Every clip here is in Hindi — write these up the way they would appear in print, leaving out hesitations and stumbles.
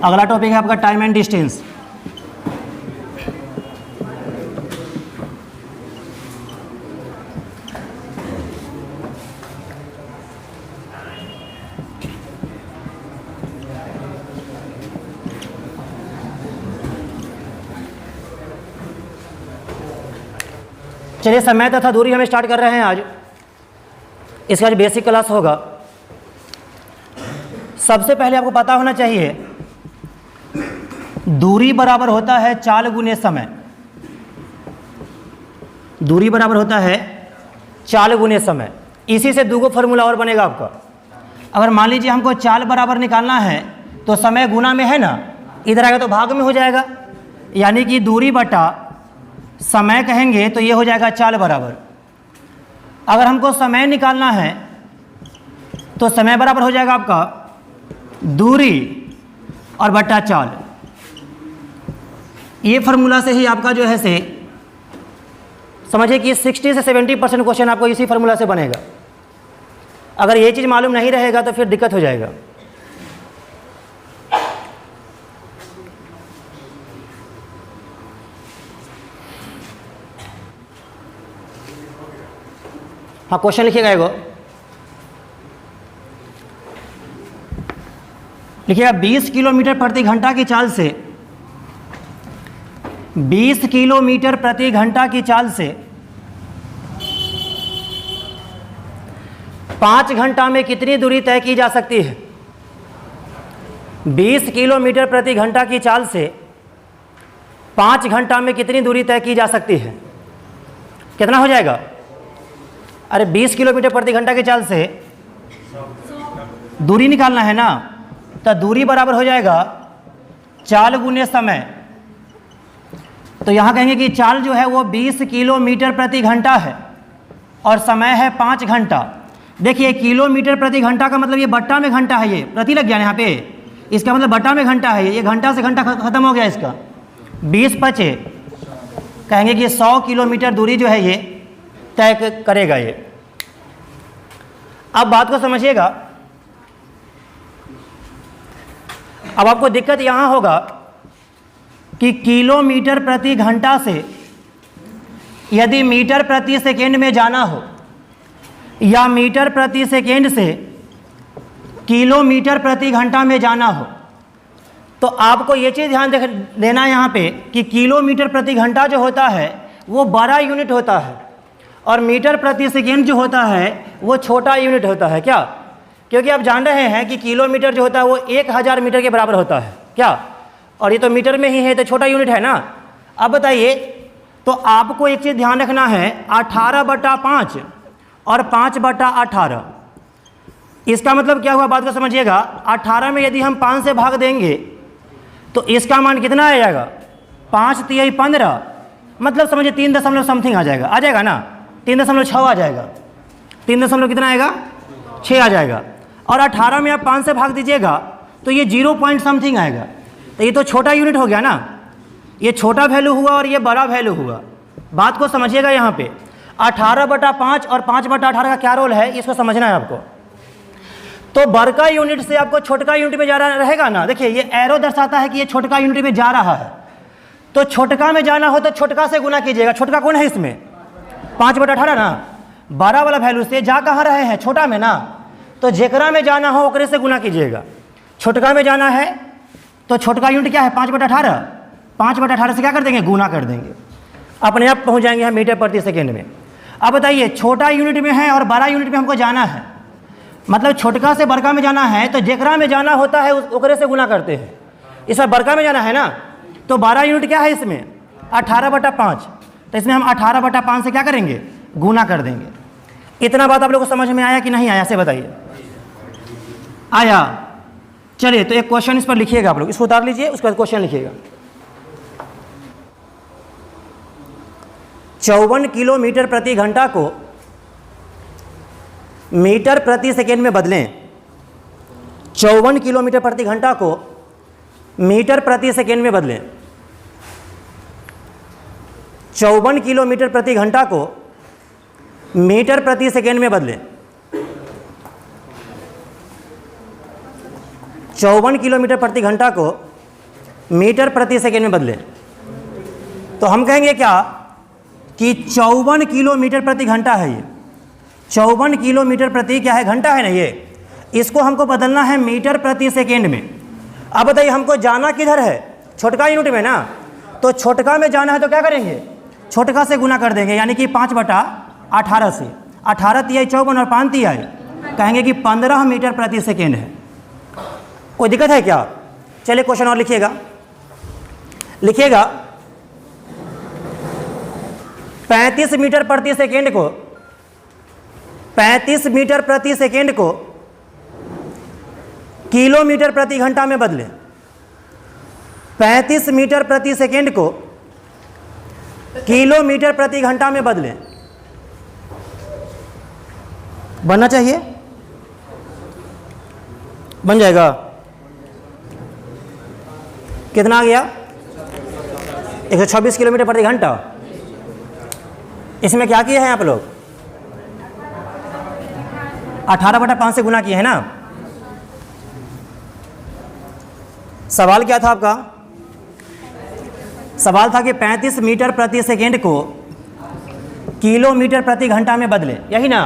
अगला टॉपिक है आपका टाइम एंड डिस्टेंस। चलिए, समय तथा दूरी हम स्टार्ट कर रहे हैं आज। इसका जो बेसिक क्लास होगा, सबसे पहले आपको पता होना चाहिए दूरी बराबर होता है चाल गुने समय। दूरी बराबर होता है चाल गुने समय। इसी से दूगो फार्मूला और बनेगा आपका। अगर मान लीजिए हमको चाल बराबर निकालना है तो समय गुना में है ना, इधर आएगा तो भाग में हो जाएगा, यानी कि दूरी बटा समय कहेंगे तो ये हो जाएगा चाल बराबर। अगर हमको समय निकालना है तो समय बराबर हो जाएगा आपका दूरी और बटा चाल। ये फार्मूला से ही आपका जो है से समझिए कि 60 से 70% क्वेश्चन आपको इसी फार्मूला से बनेगा। अगर ये चीज़ मालूम नहीं रहेगा तो फिर दिक्कत हो जाएगा। हाँ, क्वेश्चन लिखिएगा एगो, लिखिएगा 20 किलोमीटर प्रति घंटा की चाल से 20 किलोमीटर प्रति घंटा की चाल से 5 घंटा में कितनी दूरी तय की जा सकती है। 20 किलोमीटर प्रति घंटा की चाल से 5 घंटा में कितनी दूरी तय की जा सकती है। कितना हो जाएगा? अरे 20 किलोमीटर प्रति घंटा की चाल से दूरी निकालना है ना, तो दूरी बराबर हो जाएगा चाल गुने समय। तो यहाँ कहेंगे कि चाल जो है वो 20 किलोमीटर प्रति घंटा है और समय है 5 घंटा। देखिए, किलोमीटर प्रति घंटा का मतलब ये बट्टा में घंटा है, ये प्रति लग गया यहाँ पे, इसका मतलब बट्टा में घंटा है। ये घंटा से घंटा खत्म हो गया इसका। 20 बचे, कहेंगे कि 100 किलोमीटर दूरी जो है ये तय करेगा ये। अब बात को समझिएगा। अब आपको दिक्कत यहाँ होगा कि किलोमीटर प्रति घंटा से यदि मीटर प्रति सेकेंड में जाना हो या मीटर प्रति सेकेंड से किलोमीटर प्रति घंटा में जाना हो, तो आपको ये चीज़ ध्यान देना यहाँ पे कि किलोमीटर प्रति घंटा जो होता है वो बड़ा यूनिट होता है और मीटर प्रति सेकेंड जो होता है वो छोटा यूनिट होता है। क्या? क्योंकि आप जान रहे हैं कि किलोमीटर जो होता है वो 1000 मीटर के बराबर होता है। क्या? और ये तो मीटर में ही है, तो छोटा यूनिट है ना। अब बताइए, तो आपको एक चीज़ ध्यान रखना है, 18/5 और 5/18। इसका मतलब क्या हुआ, बात को समझिएगा। 18 में यदि हम 5 से भाग देंगे तो इसका मान कितना आ जाएगा? 5 × 3 = 15, मतलब समझिए 3 दशमलव समथिंग आ जाएगा ना, 3.6 आ जाएगा। 3 दशमलव कितना आएगा? 6 आ जाएगा। और 18 में आप 5 से भाग दीजिएगा तो ये 0 पॉइंट समथिंग आएगा। तो ये तो छोटा यूनिट हो गया ना, ये छोटा वैल्यू हुआ और ये बड़ा वैल्यू हुआ। बात को समझिएगा यहाँ पे 18/5 और 5/18 का क्या रोल है, इसको समझना है आपको। तो बड़का यूनिट से आपको छोटका यूनिट में जा रहा रहेगा ना। देखिए, ये एरो दर्शाता है कि ये छोटका यूनिट में जा रहा है। तो छोटका में जाना हो तो छोटका से गुना कीजिएगा। छोटका कौन है इसमें? 5/18 ना। बड़ा वाला वैल्यू से जा कहाँ रहे हैं? छोटा में ना। तो जेकरा में जाना हो ओकरे से गुना कीजिएगा। छोटका में जाना है तो छोटका यूनिट क्या है? 5/18। 5/18 से क्या कर देंगे? गुना कर देंगे। अपने आप पहुँच जाएंगे हम मीटर प्रति सेकेंड में। अब बताइए, छोटा यूनिट में है और बड़ा यूनिट में हमको जाना है, मतलब छोटका से बड़का में जाना है तो जेकरा में जाना होता है ओकरे से गुना करते हैं। इसमें बड़का में जाना है ना, तो 12 यूनिट क्या है इसमें? 18/5। तो इसमें हम 18/5 से क्या करेंगे? गुना कर देंगे। इतना बात आप लोगों को समझ में आया कि नहीं आया से बताइए? आया। चलिए, तो एक क्वेश्चन इस पर लिखिएगा आप लोग, इसको उतार लीजिए, उसके बाद क्वेश्चन लिखिएगा। 54 किलोमीटर प्रति घंटा को मीटर प्रति सेकेंड में बदलें। 54 किलोमीटर प्रति घंटा को मीटर प्रति सेकेंड में बदलें। 54 किलोमीटर प्रति घंटा को मीटर प्रति सेकेंड में बदलें। 54 किलोमीटर प्रति घंटा को मीटर प्रति सेकेंड में बदलें, तो हम कहेंगे क्या कि 54 किलोमीटर प्रति घंटा है। ये 54 किलोमीटर प्रति क्या है, घंटा है ना। ये इसको हमको बदलना है मीटर प्रति सेकेंड में। अब बताइए हमको जाना किधर है, छोटका यूनिट में ना। तो छोटका में जाना है तो क्या करेंगे, छोटका से गुना कर देंगे, यानी कि 5/18 से। 18 तिहाई 54 और 5 तिहाई कहेंगे कि 15 मीटर प्रति सेकेंड है। कोई दिक्कत है क्या? चलिए क्वेश्चन और लिखिएगा। 35 मीटर प्रति सेकेंड को 35 मीटर प्रति सेकेंड को किलोमीटर प्रति घंटा में बदलें। 35 मीटर प्रति सेकेंड को किलोमीटर प्रति घंटा में बदलें। बनना चाहिए, बन जाएगा। कितना आ गया, 126 किलोमीटर प्रति घंटा। इसमें क्या किए हैं आप लोग, 18/5 से गुना किए हैं ना। सवाल क्या था आपका, सवाल था कि 35 मीटर प्रति सेकेंड को किलोमीटर प्रति घंटा में बदले, यही ना।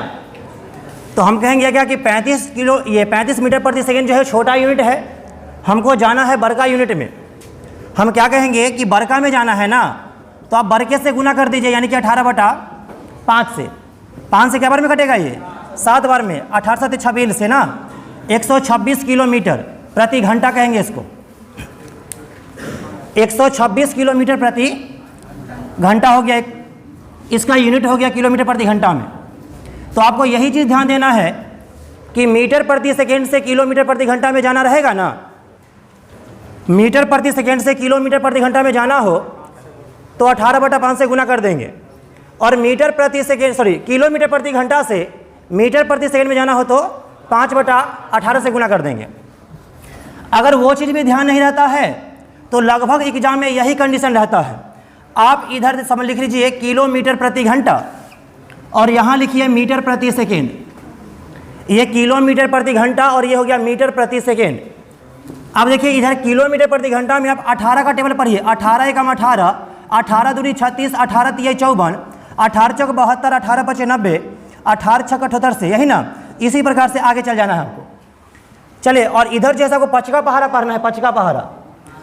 तो हम कहेंगे क्या कि 35 मीटर प्रति सेकेंड जो है छोटा यूनिट है, हमको जाना है बड़का यूनिट में। हम क्या कहेंगे कि बड़का में जाना है ना, तो आप बड़के से गुना कर दीजिए, यानी कि 18/5 से। 5 से क्या बार में कटेगा, ये 7 बार में। 18 से 26 से ना 126 किलोमीटर प्रति घंटा कहेंगे इसको। 126 किलोमीटर प्रति घंटा हो गया, इसका यूनिट हो गया किलोमीटर प्रति घंटा में। तो आपको यही चीज़ ध्यान देना है कि मीटर प्रति सेकेंड से किलोमीटर प्रति घंटा में जाना रहेगा ना। मीटर प्रति सेकेंड से किलोमीटर प्रति घंटा में जाना हो तो 18/5 से गुना कर देंगे, और मीटर प्रति सेकेंड किलोमीटर प्रति घंटा से मीटर प्रति सेकेंड में जाना हो तो 5/18 से गुना कर देंगे। अगर वो चीज़ भी ध्यान नहीं रहता है तो लगभग एग्जाम में यही कंडीशन रहता है। आप इधर समझ लिख लीजिए किलोमीटर प्रति घंटा, और यहाँ लिखिए मीटर प्रति सेकेंड। ये किलोमीटर प्रति घंटा और ये हो गया मीटर प्रति सेकेंड। अब देखिए इधर किलोमीटर प्रति घंटा में आप 18 का टेबल पढ़िए। 18 एकम 18, 18 दूनी 36, 18 तिहाई 54, 18 चौक 72, 18 पचे 90, 18 छक 78 से, यही ना। इसी प्रकार से आगे चल जाना है हमको। चलिए, और इधर जैसा को पचका पहाड़ा पढ़ना है, पचका पहाड़ा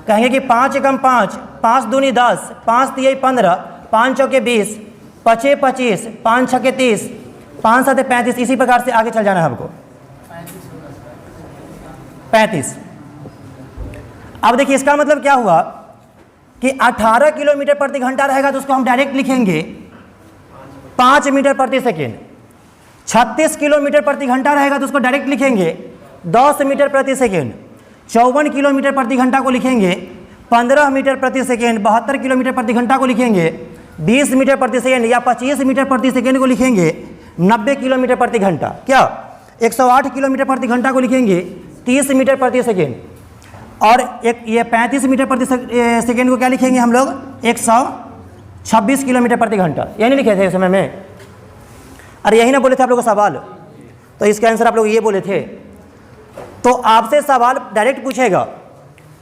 कहेंगे कि 5 एकम 5, 5 दूनी 10, 5 तिहाई 15, 5 चौके 20, पचे 25, 5 छके 30, 5 सते 35। इसी प्रकार से आगे चल जाना है हमको। 35। अब देखिए इसका मतलब क्या हुआ कि 18 किलोमीटर प्रति घंटा रहेगा तो उसको हम डायरेक्ट लिखेंगे 5 मीटर प्रति सेकेंड। 36 किलोमीटर प्रति घंटा रहेगा तो उसको डायरेक्ट लिखेंगे 10 मीटर प्रति सेकेंड। 54 किलोमीटर प्रति घंटा को लिखेंगे 15 मीटर प्रति सेकेंड। 72 किलोमीटर प्रति घंटा को लिखेंगे 20 मीटर प्रति सेकेंड, या 25 मीटर प्रति सेकेंड को लिखेंगे 90 किलोमीटर प्रति घंटा। क्या 108 किलोमीटर प्रति घंटा को लिखेंगे 30 मीटर प्रति सेकेंड। और ये 35 मीटर प्रति सेकेंड को क्या लिखेंगे हम लोग 126 किलोमीटर प्रति घंटा। यही नहीं लिखे थे उस समय में? अरे यही ना बोले थे आप लोग का सवाल, तो इसका आंसर आप लोग ये बोले थे। तो आपसे सवाल डायरेक्ट पूछेगा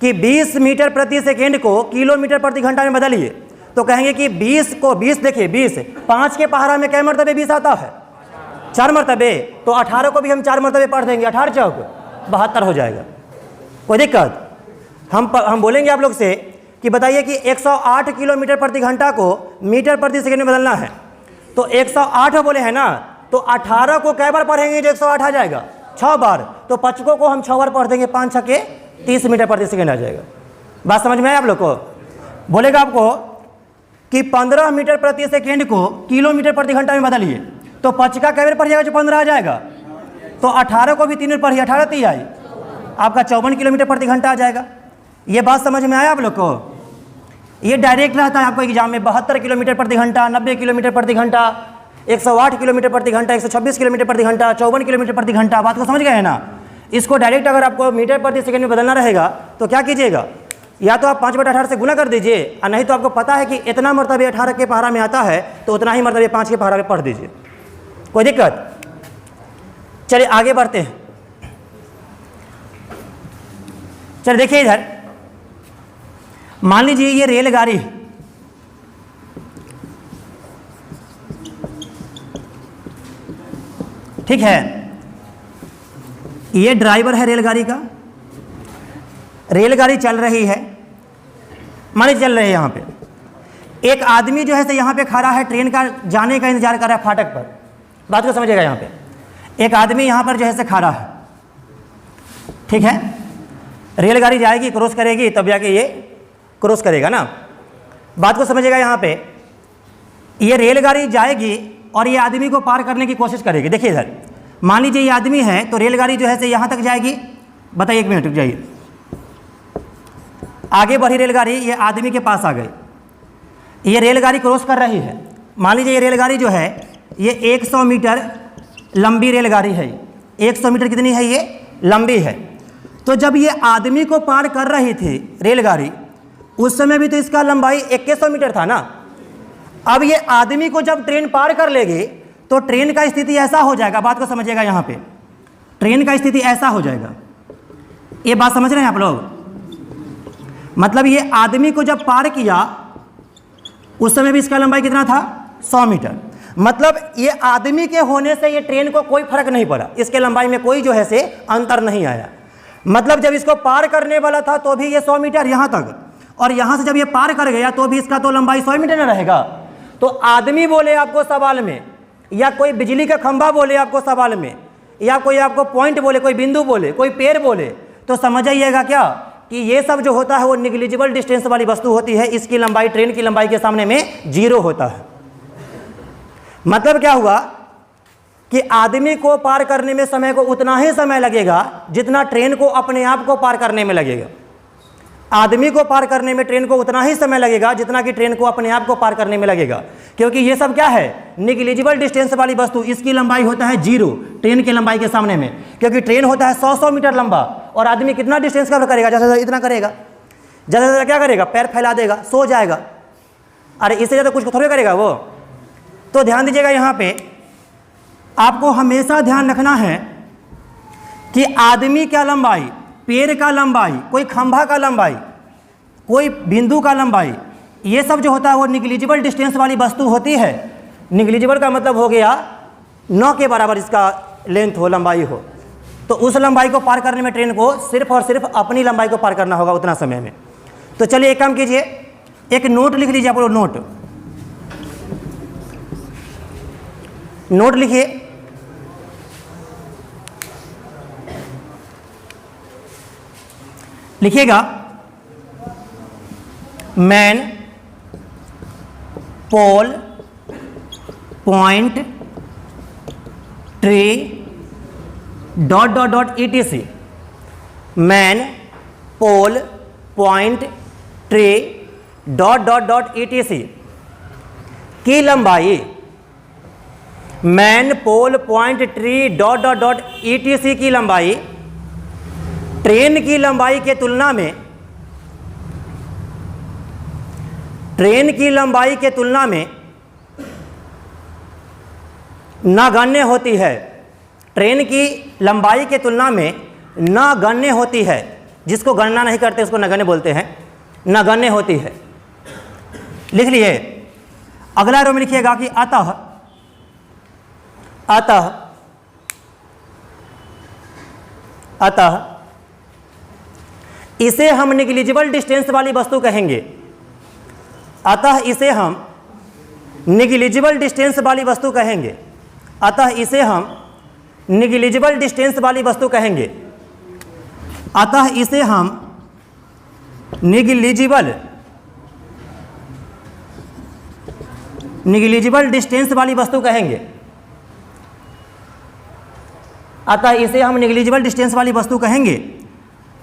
कि 20 मीटर प्रति सेकेंड को किलोमीटर प्रति घंटा में बदलिए, तो कहेंगे कि 20 को 20 देखिए 20 5 के पहाड़ा में कै मरतबे 20 आता है, 4 मरतबे। तो 18 को भी हम 4 मरतबे पढ़ देंगे, 18 चौक 72 हो जाएगा। कोई दिक्कत? हम बोलेंगे आप लोग से कि बताइए कि 108 किलोमीटर प्रति घंटा को मीटर प्रति सेकेंड में बदलना है, तो 108 बोले हैं ना, तो 18 को कै बार पढ़ेंगे जो 108 आ जाएगा 6 बार। तो 55 को हम 6 बार पढ़ देंगे, 5 छके 30 मीटर प्रति सेकेंड आ जाएगा। बात समझ में आया आप लोग को? बोलेगा आपको कि 15 मीटर प्रति सेकेंड को किलोमीटर प्रति घंटा में बदलिए, तो 5 का कै बार पढ़िएगा जो 15 आ जाएगा। तो 18 को भी 3 बार पढ़िए, 18 तिहाई आपका 54 किलोमीटर प्रति घंटा आ जाएगा। ये बात समझ में आया आप लोग को? ये डायरेक्ट रहता है आपको एग्जाम में। 72 किलोमीटर प्रति घंटा, 90 किलोमीटर प्रति घंटा, 108 किलोमीटर प्रति घंटा, 126 किलोमीटर प्रति घंटा, 54 किलोमीटर प्रति घंटा। बात को समझ गए हैं ना? इसको डायरेक्ट अगर आपको मीटर प्रति सेकेंड में बदलना रहेगा तो क्या कीजिएगा, या तो आप 5/18 से गुना कर दीजिए, और नहीं तो आपको पता है कि इतना मरतबे 18 के पहाड़ा में आता है तो उतना ही मरतबे 5 के पहाड़ा में पढ़ दीजिए। कोई दिक्कत? चलिए आगे बढ़ते हैं। चलिए देखिए इधर मान लीजिए ये रेलगाड़ी है, ठीक है, ये ड्राइवर है रेलगाड़ी का, रेलगाड़ी चल रही है, मान लीजिए चल रही है। यहाँ पे एक आदमी जो है से यहाँ पे खड़ा है, ट्रेन का जाने का इंतजार कर रहा है फाटक पर। बात को समझिएगा, यहाँ पे एक आदमी यहाँ पर जो है से खड़ा है, ठीक है, रेलगाड़ी जाएगी, क्रॉस करेगी, तब जाके ये क्रॉस करेगा ना। बात को समझिएगा, यहाँ पे ये रेलगाड़ी जाएगी और ये आदमी को पार करने की कोशिश करेगी। देखिए इधर, मान लीजिए ये आदमी है, तो रेलगाड़ी जो है से यहाँ तक जाएगी। बताइए, एक मिनट रुक जाइए। आगे बढ़ी रेलगाड़ी, ये आदमी के पास आ गई, ये रेलगाड़ी क्रॉस कर रही है। मान लीजिए ये रेलगाड़ी जो है ये 100 मीटर लंबी रेलगाड़ी है। 100 मीटर कितनी है, ये लंबी है। तो जब ये आदमी को पार कर रही थी रेलगाड़ी, उस समय भी तो इसका लंबाई 2100 मीटर था ना। अब ये आदमी को जब ट्रेन पार कर लेगी तो ट्रेन का स्थिति ऐसा हो जाएगा। बात को समझिएगा, यहाँ पे ट्रेन का स्थिति ऐसा हो जाएगा। ये बात समझ रहे हैं आप लोग? मतलब ये आदमी को जब पार किया उस समय भी इसका लंबाई कितना था, 100 मीटर। मतलब ये आदमी के होने से ये ट्रेन को कोई फर्क नहीं पड़ा, इसके लंबाई में कोई जो है से अंतर नहीं आया। मतलब जब इसको पार करने वाला था तो भी ये 100 मीटर यहाँ तक, और यहाँ से जब ये पार कर गया तो भी इसका तो लंबाई 100 मीटर न रहेगा। तो आदमी बोले आपको सवाल में, या कोई बिजली का खंभा बोले आपको सवाल में, या कोई आपको पॉइंट बोले, कोई बिंदु बोले, कोई पेड़ बोले, तो समझ आइएगा क्या कि ये सब जो होता है वो निग्लिजिबल डिस्टेंस वाली वस्तु होती है। इसकी लंबाई ट्रेन की लंबाई के सामने में 0 होता है। मतलब क्या हुआ कि आदमी को पार करने में समय को उतना ही समय लगेगा जितना ट्रेन को अपने आप को पार करने में लगेगा। आदमी को पार करने में ट्रेन को उतना ही समय लगेगा जितना कि ट्रेन को अपने आप को पार करने में लगेगा, क्योंकि ये सब क्या है, निग्लिजिबल डिस्टेंस वाली वस्तु। इसकी लंबाई होता है 0 ट्रेन की लंबाई के सामने में, क्योंकि ट्रेन होता है 100 मीटर लंबा और आदमी कितना डिस्टेंस कवर करेगा, जैसा इतना करेगा, ज़्यादा ज़्यादा क्या करेगा, पैर फैला देगा, सो जाएगा। अरे इससे ज़्यादा कुछ थोड़े करेगा वो। तो ध्यान दीजिएगा, यहाँ पे आपको हमेशा ध्यान रखना है कि आदमी का लंबाई, पेड़ का लंबाई, कोई खंभा का लंबाई, कोई बिंदु का लंबाई, ये सब जो होता है वो निग्लिजिबल डिस्टेंस वाली वस्तु होती है। निग्लिजिबल का मतलब हो गया 9 के बराबर इसका लेंथ हो, लंबाई हो। तो उस लंबाई को पार करने में ट्रेन को सिर्फ और सिर्फ अपनी लंबाई को पार करना होगा उतना समय में। तो चलिए एक काम कीजिए, एक नोट लिख लीजिए आप लोग। नोट लिखिए। लिखिएगा man, pole, point, tree, dot dot dot ETC। Man, pole, point, tree, dot dot dot ETC की लंबाई, man, pole, point, tree, dot dot dot ETC की लंबाई ट्रेन की लंबाई के तुलना में, ट्रेन की लंबाई के तुलना में नगण्य होती है। ट्रेन की लंबाई के तुलना में नगण्य होती है। जिसको गणना नहीं करते उसको नगण्य बोलते हैं, नगण्य होती है। लिख लिए। अगला रो में लिखिएगा कि अतः, अतः, अतः इसे हम निग्लिजिबल डिस्टेंस वाली वस्तु कहेंगे। अतः इसे हम निग्लिजिबल डिस्टेंस वाली वस्तु कहेंगे। अतः इसे हम निग्लिजिबल डिस्टेंस वाली वस्तु कहेंगे। अतः इसे हम निग्लिजिबल डिस्टेंस वाली वस्तु कहेंगे। अतः इसे हम निग्लिजिबल डिस्टेंस वाली वस्तु कहेंगे।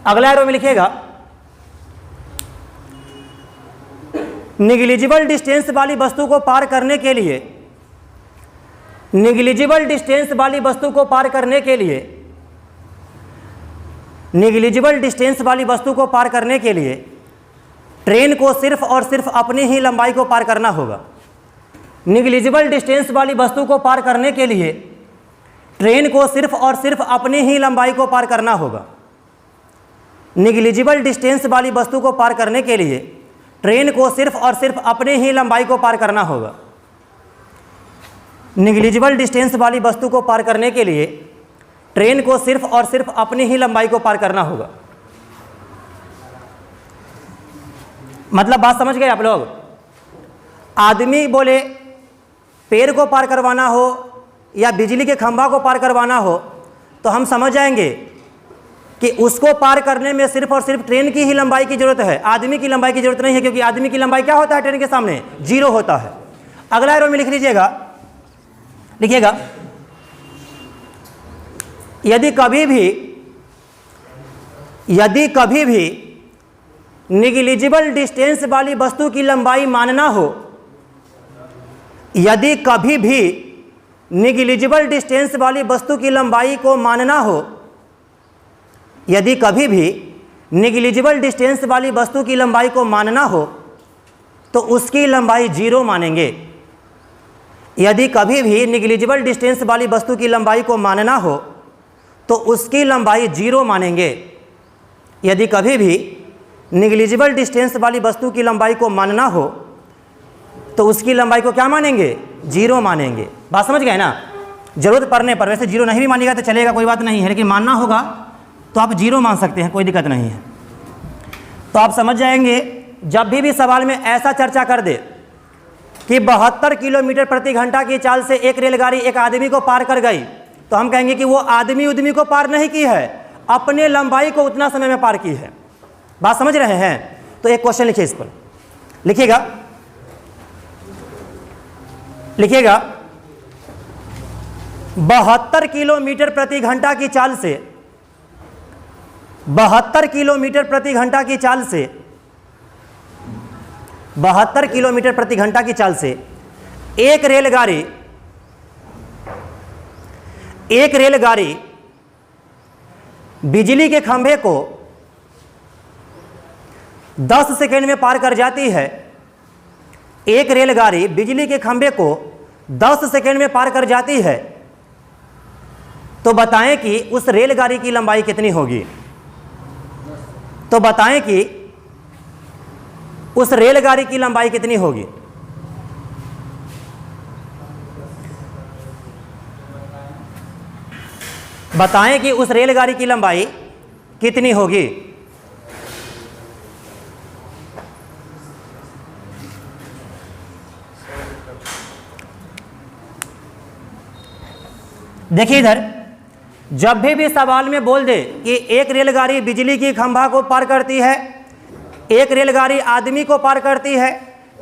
अगला रो में लिखिएगा निग्लिजिबल डिस्टेंस वाली वस्तु को पार करने के लिए, निग्लिजिबल डिस्टेंस वाली वस्तु को पार करने के लिए, निग्लिजिबल डिस्टेंस वाली वस्तु को पार करने के लिए ट्रेन को सिर्फ और सिर्फ अपनी ही लंबाई को पार करना होगा। निग्लिजिबल डिस्टेंस वाली वस्तु को पार करने के लिए ट्रेन को सिर्फ और सिर्फ अपनी ही लंबाई को पार करना होगा। निग्लिजिबल डिस्टेंस वाली वस्तु को पार करने के लिए ट्रेन को सिर्फ और सिर्फ अपने ही लंबाई को पार करना होगा। निग्लिजिबल डिस्टेंस वाली वस्तु को पार करने के लिए ट्रेन को सिर्फ और सिर्फ अपनी ही लंबाई को पार करना होगा। मतलब बात समझ गए आप लोग? आदमी बोले पेड़ को पार करवाना हो या बिजली के खंभा को पार करवाना हो तो हम समझ जाएंगे कि उसको पार करने में सिर्फ और सिर्फ ट्रेन की ही लंबाई की जरूरत है, आदमी की लंबाई की जरूरत नहीं है, क्योंकि आदमी की लंबाई क्या होता है ट्रेन के सामने? 0 होता है। अगला एरो में लिख लीजिएगा, लिखिएगा, यदि कभी भी निग्लिजिबल डिस्टेंस वाली वस्तु की लंबाई मानना हो, यदि कभी भी निग्लिजिबल डिस्टेंस वाली वस्तु की लंबाई को मानना हो, यदि कभी भी निग्लिजिबल डिस्टेंस वाली वस्तु की लंबाई को मानना हो तो उसकी लंबाई 0 मानेंगे। यदि कभी भी निग्लिजिबल डिस्टेंस वाली वस्तु की लंबाई को मानना हो तो उसकी लंबाई 0 मानेंगे। यदि कभी भी निग्लिजिबल डिस्टेंस वाली वस्तु की लंबाई को मानना हो तो उसकी लंबाई को क्या मानेंगे? 0 मानेंगे। बात समझ गए ना? जरूरत पड़ने पर, वैसे 0 नहीं भी मानिएगा तो चलेगा, कोई बात नहीं है, लेकिन मानना होगा तो आप 0 मान सकते हैं, कोई दिक्कत नहीं है। तो आप समझ जाएंगे जब भी सवाल में ऐसा चर्चा कर दे कि 72 किलोमीटर प्रति घंटा की चाल से एक रेलगाड़ी एक आदमी को पार कर गई, तो हम कहेंगे कि वो आदमी को पार नहीं की है, अपने लंबाई को उतना समय में पार की है। बात समझ रहे हैं? तो एक क्वेश्चन लिखिए, इस पर लिखिएगा, लिखिएगा 72 किलोमीटर प्रति घंटा की चाल से 72 किलोमीटर प्रति घंटा की चाल से 72 किलोमीटर प्रति घंटा की चाल से एक रेलगाड़ी बिजली के खंभे को 10 सेकेंड में पार कर जाती है। एक रेलगाड़ी बिजली के खंभे को 10 सेकेंड में पार कर जाती है, तो बताएं कि उस रेलगाड़ी की लंबाई कितनी होगी? तो बताएं कि उस रेलगाड़ी की लंबाई कितनी होगी? बताएं कि उस रेलगाड़ी की लंबाई कितनी होगी? देखिए इधर, जब भी सवाल में बोल दे कि एक रेलगाड़ी बिजली की खंभा को पार करती है, एक रेलगाड़ी आदमी को पार करती है,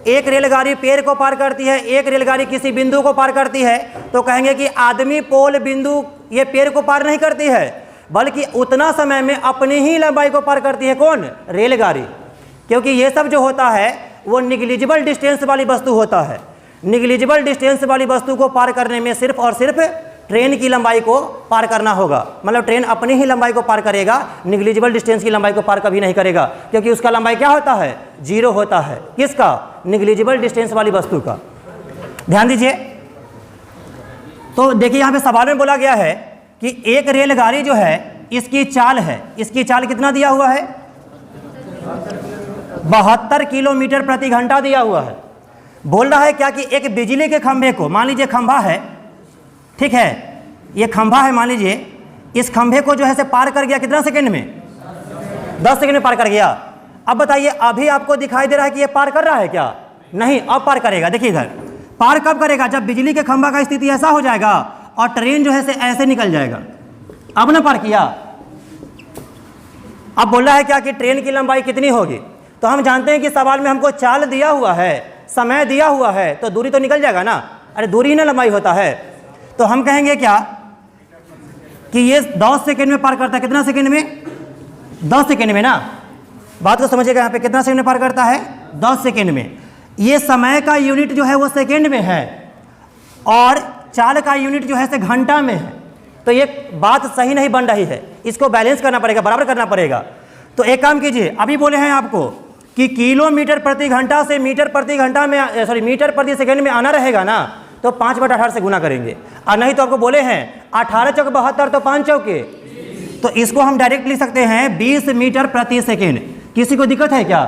एक रेलगाड़ी पेड़ को पार करती है, एक रेलगाड़ी किसी बिंदु को पार करती है, तो कहेंगे कि आदमी, पोल, बिंदु ये पेड़ को पार नहीं करती है, बल्कि उतना समय में अपनी ही लंबाई को पार करती है। कौन? रेलगाड़ी। क्योंकि ये सब जो होता है वो निग्लिजिबल डिस्टेंस वाली वस्तु होता है। निग्लिजिबल डिस्टेंस वाली वस्तु को पार करने में सिर्फ और सिर्फ ट्रेन की लंबाई को पार करना होगा। मतलब ट्रेन अपनी ही लंबाई को पार करेगा, निग्लिजिबल डिस्टेंस की लंबाई को पार कभी नहीं करेगा, क्योंकि उसका लंबाई क्या होता है? 0 होता है। किसका? निग्लिजिबल डिस्टेंस वाली वस्तु का। ध्यान दीजिए, तो देखिए यहाँ पे सवाल में बोला गया है कि एक रेलगाड़ी जो है इसकी चाल है, इसकी चाल कितना दिया हुआ है? 72 किलोमीटर प्रति घंटा दिया हुआ है। बोल रहा है क्या कि एक बिजली के खंभे को, मान लीजिए खंभा है, ठीक है, ये खंभा है, मान लीजिए इस खंभे को जो है से पार कर गया कितना सेकंड में? 10 सेकंड में पार कर गया। अब बताइए, अभी आपको दिखाई दे रहा है कि ये पार कर रहा है क्या? नहीं, अब पार करेगा। देखिए इधर, पार कब करेगा? जब बिजली के खंभा का स्थिति ऐसा हो जाएगा और ट्रेन जो है से ऐसे निकल जाएगा। अब ना पार किया। अब बोल रहा है क्या कि ट्रेन की लंबाई कितनी होगी? तो हम जानते हैं कि सवाल में हमको चाल दिया हुआ है, समय दिया हुआ है, तो दूरी तो निकल जाएगा ना। अरे दूरी ना लंबाई होता है। तो हम कहेंगे क्या कि ये 10 सेकेंड में पार करता है। कितना सेकेंड में? 10 सेकेंड में ना। बात को समझिएगा, यहाँ पे कितना सेकेंड में पार करता है? 10 सेकेंड में। ये समय का यूनिट जो है वो सेकेंड में है और चाल का यूनिट जो है से घंटा में है। तो ये बात सही नहीं बन रही है, इसको बैलेंस करना पड़ेगा, बराबर करना पड़ेगा। तो एक काम कीजिए, अभी बोले हैं आपको कि किलोमीटर प्रति घंटा से मीटर प्रति घंटा में, सॉरी मीटर प्रति सेकेंड में आना रहेगा ना, तो 5/18 से गुना करेंगे। और नहीं तो आपको बोले हैं 18 चौक 72, तो 5 चौके, तो इसको हम डायरेक्ट लिख सकते हैं 20 मीटर प्रति सेकेंड। किसी को दिक्कत है क्या?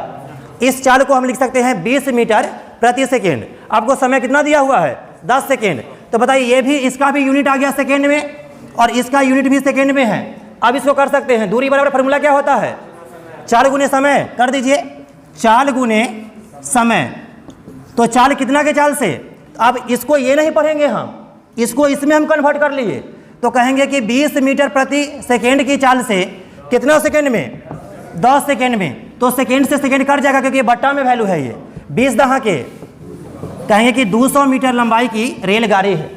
इस चाल को हम लिख सकते हैं 20 मीटर प्रति सेकेंड। आपको समय कितना दिया हुआ है? 10 सेकेंड। तो बताइए ये भी, इसका भी यूनिट आ गया सेकेंड में और इसका यूनिट भी सेकेंड में है। अब इसको कर सकते हैं, दूरी बराबर फार्मूला क्या होता है? चाल गुने समय। कर दीजिए, चाल गुने समय। तो चाल कितना के चाल से? अब इसको ये नहीं पढ़ेंगे हम, इसको इसमें हम कन्वर्ट कर लिए तो कहेंगे कि 20 मीटर प्रति सेकेंड की चाल से कितना सेकेंड में? 10 सेकेंड में। तो सेकेंड से सेकेंड कट जाएगा क्योंकि बट्टा में वैल्यू है ये। 20 दहा के कहेंगे कि 200 मीटर लंबाई की रेलगाड़ी है।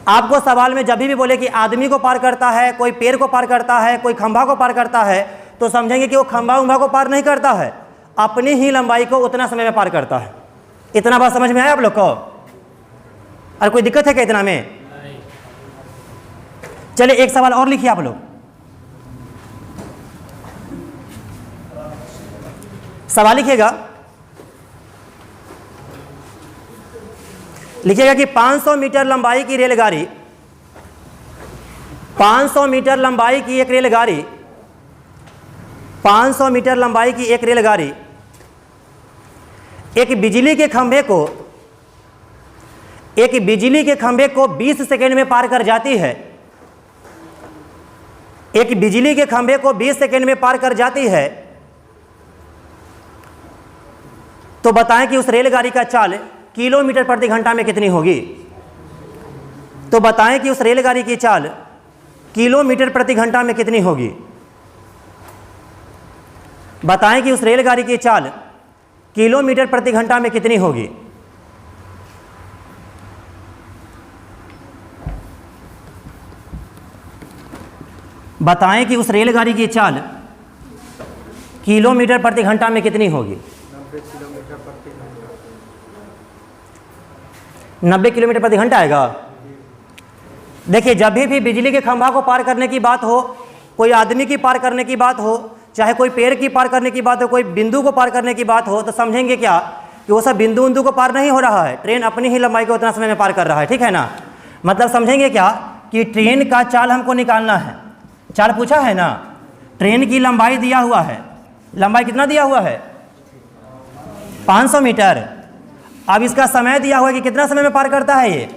आपको सवाल में जब भी बोले कि आदमी को पार करता है, कोई पेड़ को पार करता है, कोई खंभा को पार करता है, तो समझेंगे कि वो खंभा उंभा को पार नहीं करता है, अपनी ही लंबाई को उतना समय में पार करता है। इतना बात समझ में आया आप लोग को? और कोई दिक्कत है क्या इतना में? चलिए एक सवाल और लिखिए आप लोग। सवाल लिखिएगा कि 500 मीटर लंबाई की रेलगाड़ी, 500 मीटर लंबाई की एक रेलगाड़ी, 500 मीटर लंबाई की एक रेलगाड़ी एक बिजली के खंभे को 20 सेकेंड में पार कर जाती है। एक बिजली के खंभे को 20 सेकेंड में पार कर जाती है। तो बताएं कि उस रेलगाड़ी का चाल किलोमीटर प्रति घंटा में कितनी होगी? तो बताएं कि उस रेलगाड़ी की चाल किलोमीटर प्रति घंटा में कितनी होगी? बताएं कि उस रेलगाड़ी की चाल किलोमीटर प्रति घंटा में कितनी होगी? बताएं कि उस रेलगाड़ी की चाल किलोमीटर प्रति घंटा में कितनी होगी? 90 किलोमीटर प्रति घंटा आएगा। देखिए, जब भी बिजली के खंभा को पार करने की बात हो, कोई आदमी की पार करने की बात हो, चाहे कोई पेड़ की पार करने की बात हो, कोई बिंदु को पार करने की बात हो, तो समझेंगे क्या कि वो सब बिंदु को पार नहीं हो रहा है, ट्रेन अपनी ही लंबाई को उतना समय में पार कर रहा है। ठीक है ना? मतलब समझेंगे क्या कि ट्रेन का चाल हमको निकालना है। चाल पूछा है ना, ट्रेन की लंबाई दिया हुआ है, लंबाई कितना दिया हुआ है? 500 मीटर। अब इसका समय दिया हुआ है कि कितना समय में पार करता है ये?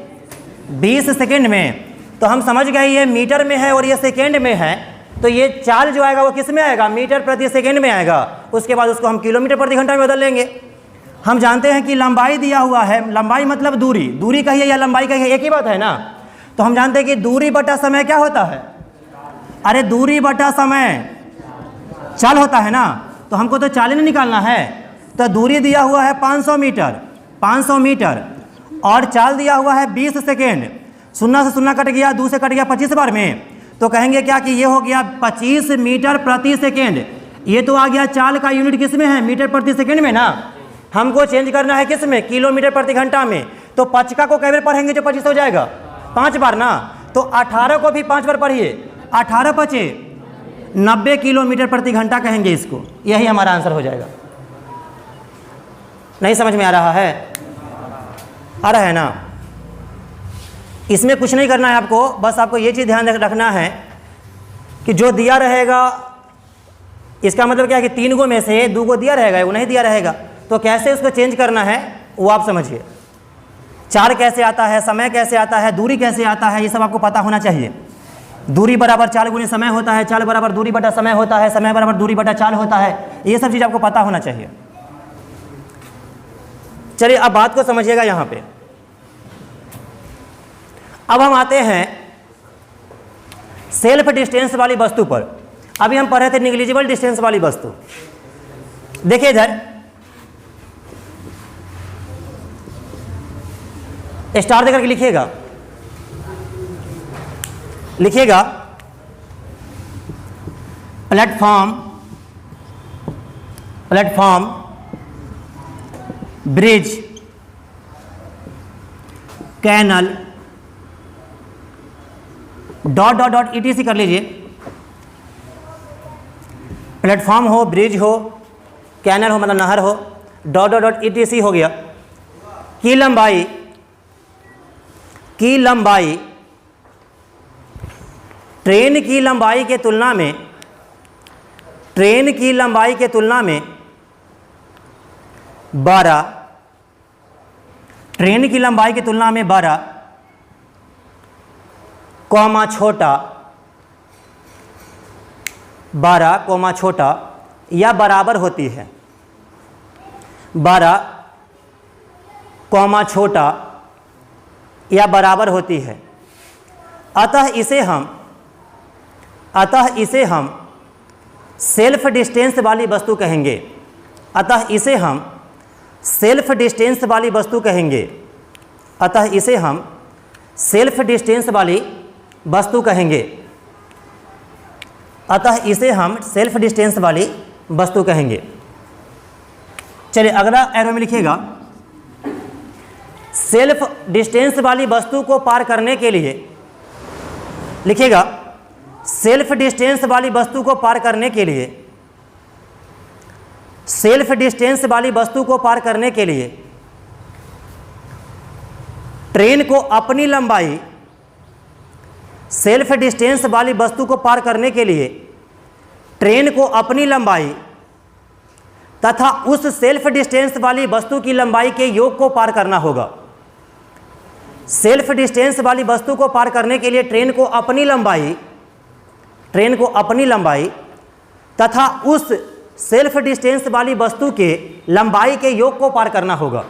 20 सेकेंड में। तो हम समझ गए ये मीटर में है और ये सेकेंड में है, तो ये चाल जो आएगा वो किस में आएगा? मीटर प्रति सेकेंड में आएगा। उसके बाद उसको हम किलोमीटर प्रति घंटा में बदल लेंगे। हम जानते हैं कि लंबाई दिया हुआ है, लंबाई मतलब दूरी, दूरी कहिए या लंबाई कहिए एक ही बात है ना। तो हम जानते हैं कि दूरी बटा समय क्या होता है? अरे दूरी बटा समय चाल होता है ना। तो हमको तो चाल ही निकालना है। तो दूरी दिया हुआ है 500 मीटर, 500 मीटर और चाल दिया हुआ है 20 सेकेंड। शून्य से शून्य कट गया, 2 से कट गया 25 बार में। तो कहेंगे क्या कि ये हो गया 25 मीटर प्रति सेकेंड। ये तो आ गया चाल का यूनिट किस में है? मीटर प्रति सेकेंड में ना। हमको चेंज करना है किस में? किलोमीटर प्रति घंटा में। तो 5 को कै बार पढ़ेंगे जो 25 हो जाएगा? 5 बार ना। तो 18 को भी 5 बार पढ़िए, 18 5 90 किलोमीटर प्रति घंटा कहेंगे इसको। यही हमारा आंसर हो जाएगा। नहीं समझ में आ रहा है? आ रहा है ना? इसमें कुछ नहीं करना है आपको, बस आपको ये चीज़ ध्यान रखना है कि जो दिया रहेगा, इसका मतलब क्या है कि 3 गो में से 2 गो दिया रहेगा, वो नहीं दिया रहेगा। तो कैसे उसको चेंज करना है वो आप समझिए। चाल कैसे आता है, समय कैसे आता है, दूरी कैसे आता है, ये सब आपको पता होना चाहिए। दूरी बराबर चाल गुने समय होता है, चाल बराबर दूरी बटा समय होता है, समय बराबर दूरी बटा चाल होता है। ये सब चीज़ आपको पता होना चाहिए। चलिए अब बात को समझिएगा यहाँ पे। अब हम आते हैं सेल्फ डिस्टेंस वाली वस्तु पर। अभी हम पढ़ रहे थे निग्लिजिबल डिस्टेंस वाली वस्तु। देखिए इधर स्टार देकर के लिखिएगा, लिखिएगा platform, platform, bridge, canal, dot dot dot ETC कर लीजिए। प्लेटफॉर्म हो, ब्रिज हो, कैनल हो मतलब नहर हो, डॉट डॉट डॉट ETC हो गया। की लंबाई, की लंबाई ट्रेन की लंबाई के तुलना में, ट्रेन की लंबाई के तुलना में 12, ट्रेन की लंबाई की तुलना में 12, कॉमा छोटा, 12 कॉमा छोटा या बराबर होती है, 12 कॉमा छोटा या बराबर होती है। अतः इसे हम सेल्फ डिस्टेंस वाली वस्तु कहेंगे। अतः इसे हम सेल्फ डिस्टेंस वाली वस्तु कहेंगे। अतः इसे हम सेल्फ डिस्टेंस वाली वस्तु कहेंगे। अतः इसे हम सेल्फ डिस्टेंस वाली वस्तु कहेंगे। चलिए अगला एरो में लिखिएगा, सेल्फ डिस्टेंस वाली वस्तु को पार करने के लिए, लिखिएगा सेल्फ डिस्टेंस वाली वस्तु को पार करने के लिए, सेल्फ डिस्टेंस वाली वस्तु को पार करने के लिए ट्रेन को अपनी लंबाई, सेल्फ डिस्टेंस वाली वस्तु को पार करने के लिए ट्रेन को अपनी लंबाई तथा उस सेल्फ डिस्टेंस वाली वस्तु की लंबाई के योग को पार करना होगा। सेल्फ डिस्टेंस वाली वस्तु को पार करने के लिए ट्रेन को अपनी लंबाई तथा उस सेल्फ डिस्टेंस वाली वस्तु के लंबाई के योग को पार करना होगा।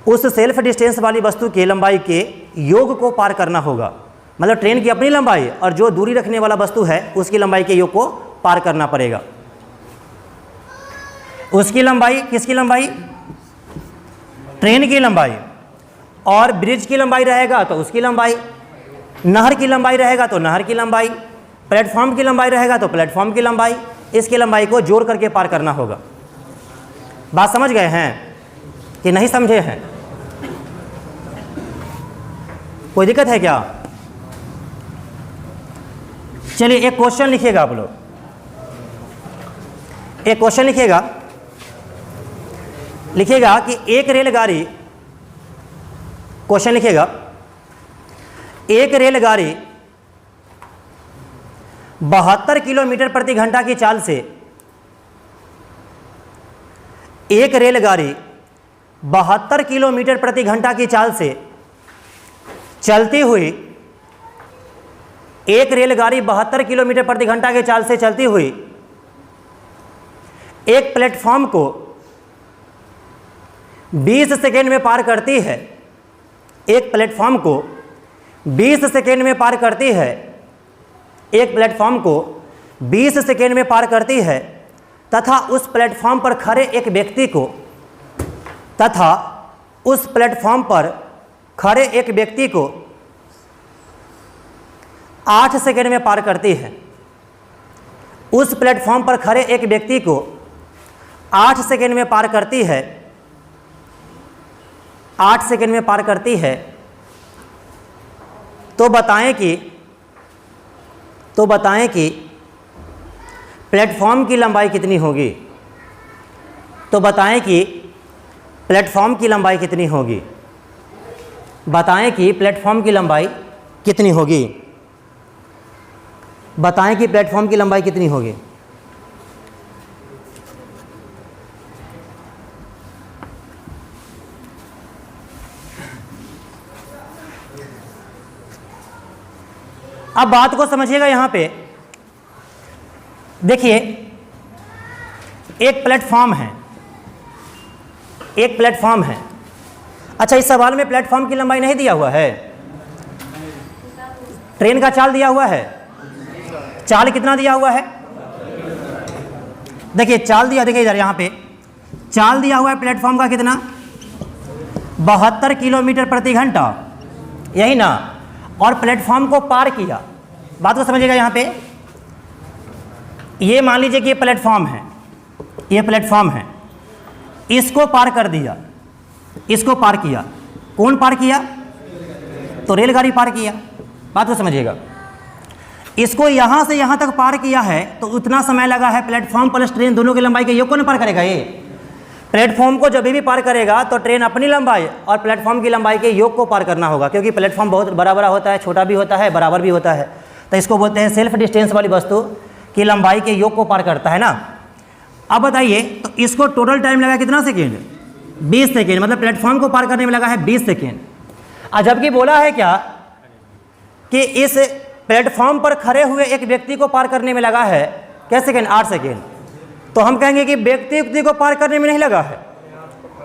उस सेल्फ डिस्टेंस वाली वस्तु के लंबाई के योग को पार करना होगा, मतलब ट्रेन की अपनी लंबाई और जो दूरी रखने वाला वस्तु है उसकी लंबाई के योग को पार करना पड़ेगा। उसकी लंबाई, किसकी लंबाई? ट्रेन की लंबाई। और ब्रिज की लंबाई रहेगा तो उसकी लंबाई, नहर की लंबाई रहेगा तो नहर की लंबाई, प्लेटफॉर्म की लंबाई रहेगा तो प्लेटफॉर्म की लंबाई, इसकी लंबाई को जोड़ करके पार करना होगा। बात समझ गए हैं कि नहीं समझे हैं? कोई दिक्कत है क्या? चलिए एक क्वेश्चन लिखिएगा आप लोग, एक क्वेश्चन लिखिएगा कि एक रेलगाड़ी, क्वेश्चन लिखिएगा, एक रेलगाड़ी 72 किलोमीटर प्रति घंटा की चाल से, एक रेलगाड़ी 72 किलोमीटर प्रति घंटा की चाल से चलती हुई, एक रेलगाड़ी 72 किलोमीटर प्रति घंटा की चाल से चलती हुई एक प्लेटफॉर्म को 20 सेकेंड में पार करती है, एक प्लेटफॉर्म को 20 सेकेंड में पार करती है, एक प्लेटफॉर्म को 20 सेकेंड में पार करती है तथा उस प्लेटफॉर्म पर खड़े एक व्यक्ति को, तथा उस प्लेटफॉर्म पर खड़े एक व्यक्ति को 8 सेकेंड में पार करती है। उस प्लेटफॉर्म पर खड़े एक व्यक्ति को 8 सेकेंड में पार करती है, 8 सेकेंड में पार करती है, तो बताएं कि प्लेटफॉर्म की लंबाई कितनी होगी? तो बताएं कि प्लेटफॉर्म की लंबाई कितनी होगी? बताएं कि प्लेटफॉर्म की लंबाई कितनी होगी? बताएं कि प्लेटफॉर्म की लंबाई कितनी होगी? अब बात को समझिएगा। यहां पे देखिए, एक प्लेटफॉर्म है, एक प्लेटफॉर्म है। अच्छा, इस सवाल में प्लेटफॉर्म की लंबाई नहीं दिया हुआ है, ट्रेन का चाल दिया हुआ है। चाल कितना दिया हुआ है? देखिए चाल दिया, देखिए इधर यहाँ पे चाल दिया हुआ है प्लेटफॉर्म का कितना? 72 किलोमीटर प्रति घंटा, यही ना। और प्लेटफॉर्म को पार किया, बात को समझिएगा। यहाँ पे ये मान लीजिए कि ये प्लेटफॉर्म है, ये प्लेटफॉर्म है, इसको पार कर दिया, इसको पार किया। कौन पार किया? तो रेलगाड़ी पार किया। बात को समझिएगा। इसको यहाँ से यहाँ तक पार किया है तो उतना समय लगा है। प्लेटफॉर्म प्लस ट्रेन दोनों की लंबाई के योग कौन पार करेगा? ये प्लेटफॉर्म को जब भी पार करेगा तो ट्रेन अपनी लंबाई और प्लेटफॉर्म की लंबाई के योग को पार करना होगा, क्योंकि प्लेटफॉर्म बहुत बड़ा बड़ा होता है, छोटा भी होता है, बराबर भी होता है। तो इसको बोलते हैं सेल्फ डिस्टेंस वाली वस्तु की लंबाई के योग को पार करता है ना। अब बताइए, तो इसको टोटल टाइम लगा कितना सेकेंड? 20 सेकेंड, मतलब प्लेटफॉर्म को पार करने में लगा है 20 सेकेंड। और जबकि बोला है क्या कि इस प्लेटफॉर्म पर खड़े हुए एक व्यक्ति को पार करने में लगा है क्या सेकेंड? 8 सेकेंड। तो हम कहेंगे कि व्यक्ति को पार करने में नहीं लगा है,